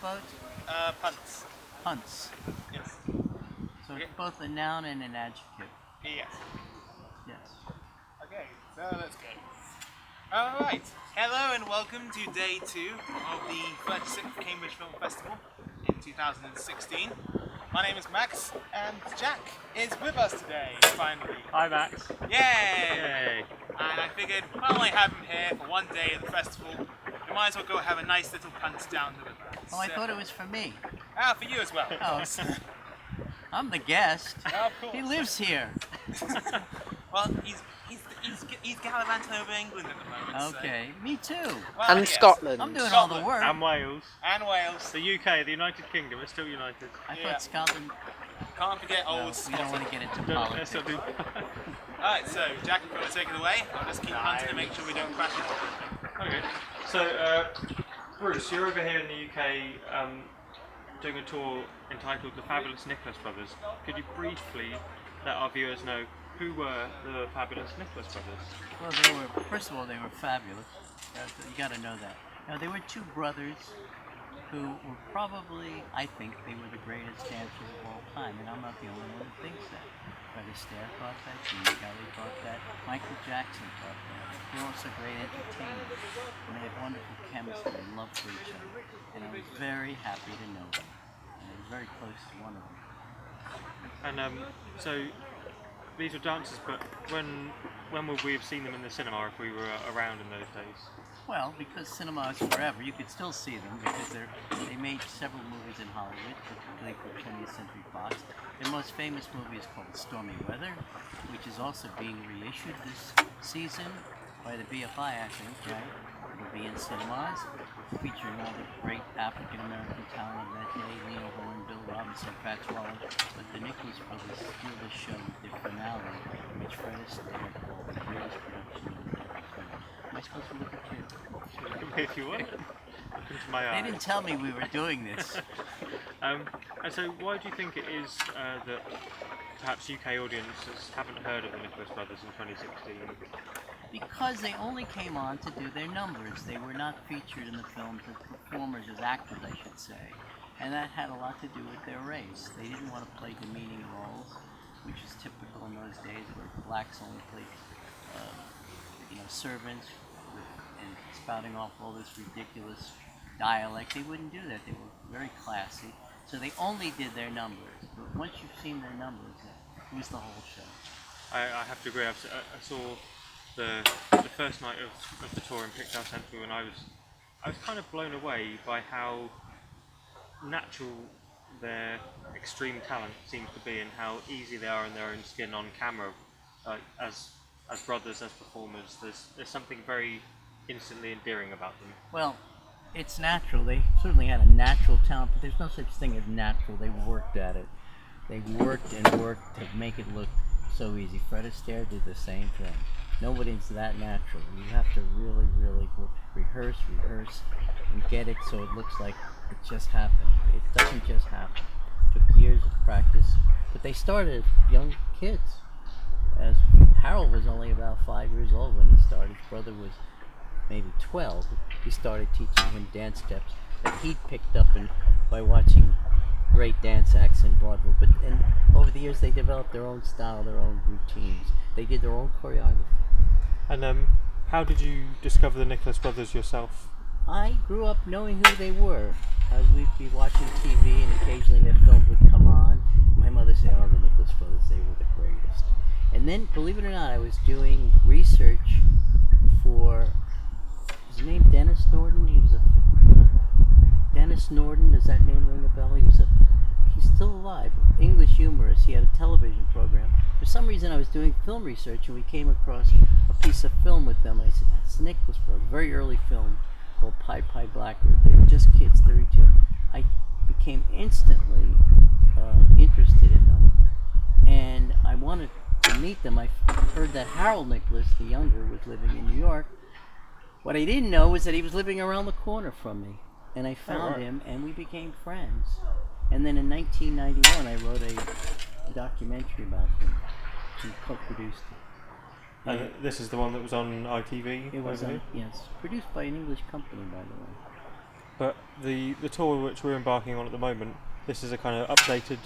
boat? Punts. Punts. Yes. So it's both a noun and an adjective. Yes. Yes. Okay, so let's go. Alright, hello and welcome to day 2 of the 36th Cambridge Film Festival in 2016. My name is Max, and Jack is with us today, finally. Hi Max. Yay! Yay! And I figured, not only have him here for one day of the festival, we might as well go have a nice little punt down the river. Oh, I thought it was for me. For you as well. Oh, I'm the guest. Of course. He lives here. Well, he's gallivanting over England at the moment. Okay, me too. Well, And yes. Scotland. I'm doing all the work. And Wales. And Wales. The UK, the United Kingdom, is still united. I Yeah. thought Scotland. Can't forget No, old we Scotland. don't want to get into Let's politics. not do. Alright, so Jack, if you want to take it away, I'll just keep punting to make sure we don't crash into anything. Okay. So, Bruce, you're over here in the UK doing a tour entitled The Fabulous Nicholas Brothers. Could you briefly let our viewers know who were the Fabulous Nicholas Brothers? Well, first of all, they were fabulous. You got to know that. Now, they were two brothers who were probably, I think, they were the greatest dancers of all time, and I'm not the only one who thinks that. Fred Astaire thought that, Gene Kelly thought that, Michael Jackson thought that. They were also great entertainers, and they had wonderful chemistry and love for each other, and I was very happy to know them. And I was very close to one of them. And so these were dancers, but when would we have seen them in the cinema if we were around in those days? Well, because cinema is forever, you could still see them because they made several movies in Hollywood, particularly for 20th Century Fox. Their most famous movie is called Stormy Weather, which is also being reissued this season by the BFI, I think, right? It'll be in cinemas, featuring all the great African-American talent of that day, Lena Horne, Bill Robinson, Fats Waller. But the Nicholas Brothers steal the show with their finale, which Fred Astaire called the greatest production of the film. Am I supposed to look at you? If you want. Look into my eyes. They didn't tell me we were doing this. And so why do you think it is that perhaps UK audiences haven't heard of the Nicholas Brothers in 2016? Because they only came on to do their numbers. They were not featured in the films as performers, as actors, I should say. And that had a lot to do with their race. They didn't want to play demeaning roles, which is typical in those days where blacks only played servants and spouting off all this ridiculous dialect. They wouldn't do that. They were very classy. So they only did their numbers. But once you've seen their numbers, it was the whole show. I have to agree. I saw the first night of the tour in Picture Central, and I was kind of blown away by how natural their extreme talent seems to be, and how easy they are in their own skin on camera, as brothers, as performers. There's something very instantly endearing about them. Well, it's natural. They certainly had a natural talent, but there's no such thing as natural. They worked at it. They worked and worked to make it look so easy. Fred Astaire did the same thing. Nobody's that natural. You have to really, really rehearse, and get it so it looks like it just happened. It doesn't just happen. It took years of practice, but they started as young kids. As Harold was only about 5 years old when he started. His brother was maybe 12. He started teaching him dance steps that he'd picked up by watching great dance acts in vaudeville. And over the years, they developed their own style, their own routines. They did their own choreography. And how did you discover the Nicholas Brothers yourself? I grew up knowing who they were. As we'd be watching TV, and occasionally their films would come on. My mother said, "Oh, the Nicholas Brothers, they were the greatest." And then, believe it or not, I was doing research for, his name Dennis Norden. He was Dennis Norden, does that name ring a bell? He's still alive, English humorist. He had a television program. For some reason I was doing film research and we came across a piece of film with them. I said, that's the Nicholas Brothers, very early film called Pied Pied Blackbird. They were just kids, 32. I became instantly interested in them, and I wanted to meet them. I heard that Harold Nicholas, the younger, was living in New York. What I didn't know was that he was living around the corner from me, and I found him, and we became friends. And then in 1991, I wrote a documentary about them, and co-produced it. And this is the one that was on ITV? It was, yes, produced by an English company, by the way. But the tour which we're embarking on at the moment, this is a kind of updated,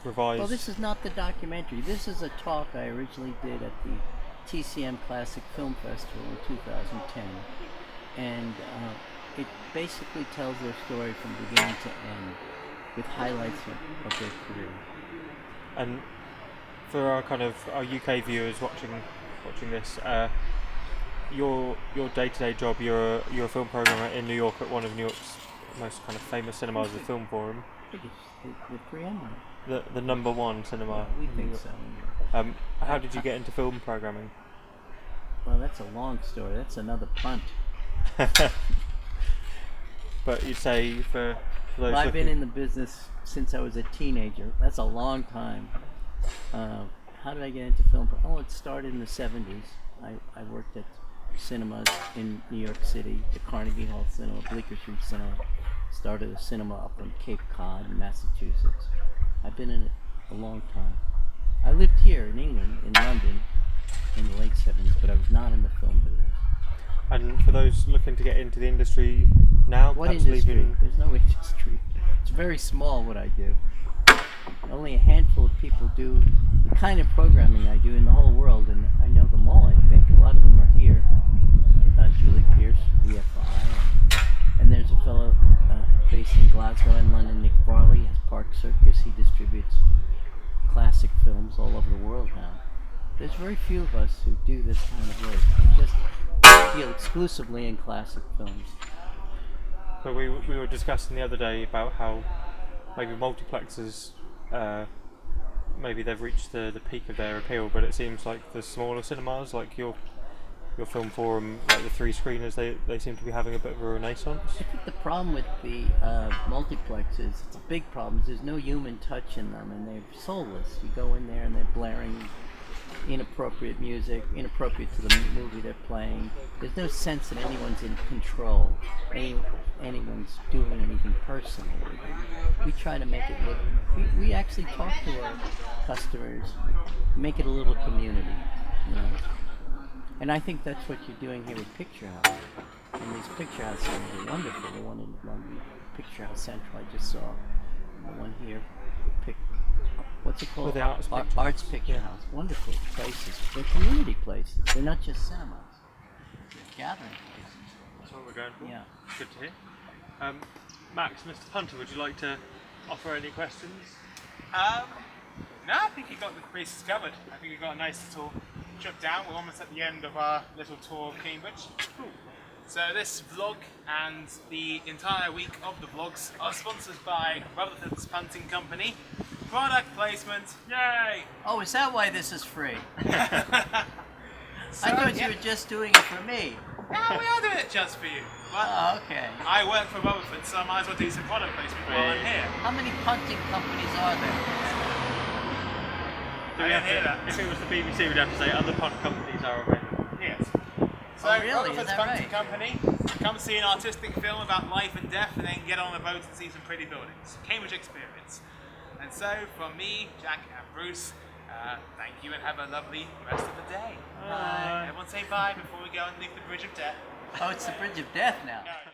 revised. Well, this is not the documentary. This is a talk I originally did at the TCM Classic Film Festival in 2010, and it basically tells their story from beginning to end, with highlights of their career. And for our UK viewers watching this, your day-to-day job, you're a film programmer in New York at one of New York's most kind of famous cinemas, the Film Forum. I think it's the preeminent. The number one cinema. We in New think York. so. How did you get into film programming? Well, that's a long story. That's another punt. But you'd say for those. Well, I've been in the business since I was a teenager. That's a long time. How did I get into film? Oh, it started in the 70s. I worked at cinemas in New York City, the Carnegie Hall Cinema, Bleecker Street Cinema. Started a cinema up on Cape Cod in Massachusetts. I've been in it a long time. I lived here in England, in London, in the late 70s, but I was not in the film business. And for those looking to get into the industry now, What perhaps industry? leaving. There's no industry. It's very small what I do. Only a handful of people do the kind of programming I do in the whole world, and I know them all, I think. A lot of them are here. Julie Pierce, BFI, and there's a fellow based in Glasgow and London, Nick Barley, has Park Circus. He distributes classic films all over the world now. There's very few of us who do this kind of work. We just deal exclusively in classic films. But we were discussing the other day about how maybe multiplexes, maybe they've reached the peak of their appeal, but it seems like the smaller cinemas, like your Film Forum, like the 3 screeners, they seem to be having a bit of a renaissance. I think the problem with the multiplexes, it's a big problem, is there's no human touch in them, and they're soulless. You go in there and they're blaring inappropriate music, inappropriate to the movie they're playing. There's no sense that anyone's in control, anyone's doing anything personal. We try to make it look, we actually talk to our customers, make it a little community, you know. And I think that's what you're doing here with Picture House. And these Picture House films are wonderful. The one in London, Picture House Central, I just saw. And the one here, what's it called? The Arts Picture House. Wonderful places. They're community places. They're not just cinemas. They're gathering places. That's what we're going for. Yeah. Good to hear. Max, Mr. Punter, would you like to offer any questions? No, I think you got the bases covered. I think we've got a nice little trip down. We're almost at the end of our little tour of Cambridge. So this vlog and the entire week of the vlogs are sponsored by Rutherfords Punting Company. Product placement, yay! Oh, is that why this is free? So, I thought you were just doing it for me. No, we are doing it just for you. But Oh, okay. I work for Rutherfords, so I might as well do some product placement while I'm here. How many punting companies are there? I didn't hear that. If it was the BBC, we'd have to say other punt companies are available. Yes. So Oh, really? Is Rutherfords that Punting right? Company, come see an artistic film about life and death and then get on a boat and see some pretty buildings. Cambridge experience. And so from me, Jack and Bruce, thank you and have a lovely rest of the day. Bye. Everyone say bye before we go and leave the bridge of death. Oh, it's the Bridge of Death now. No.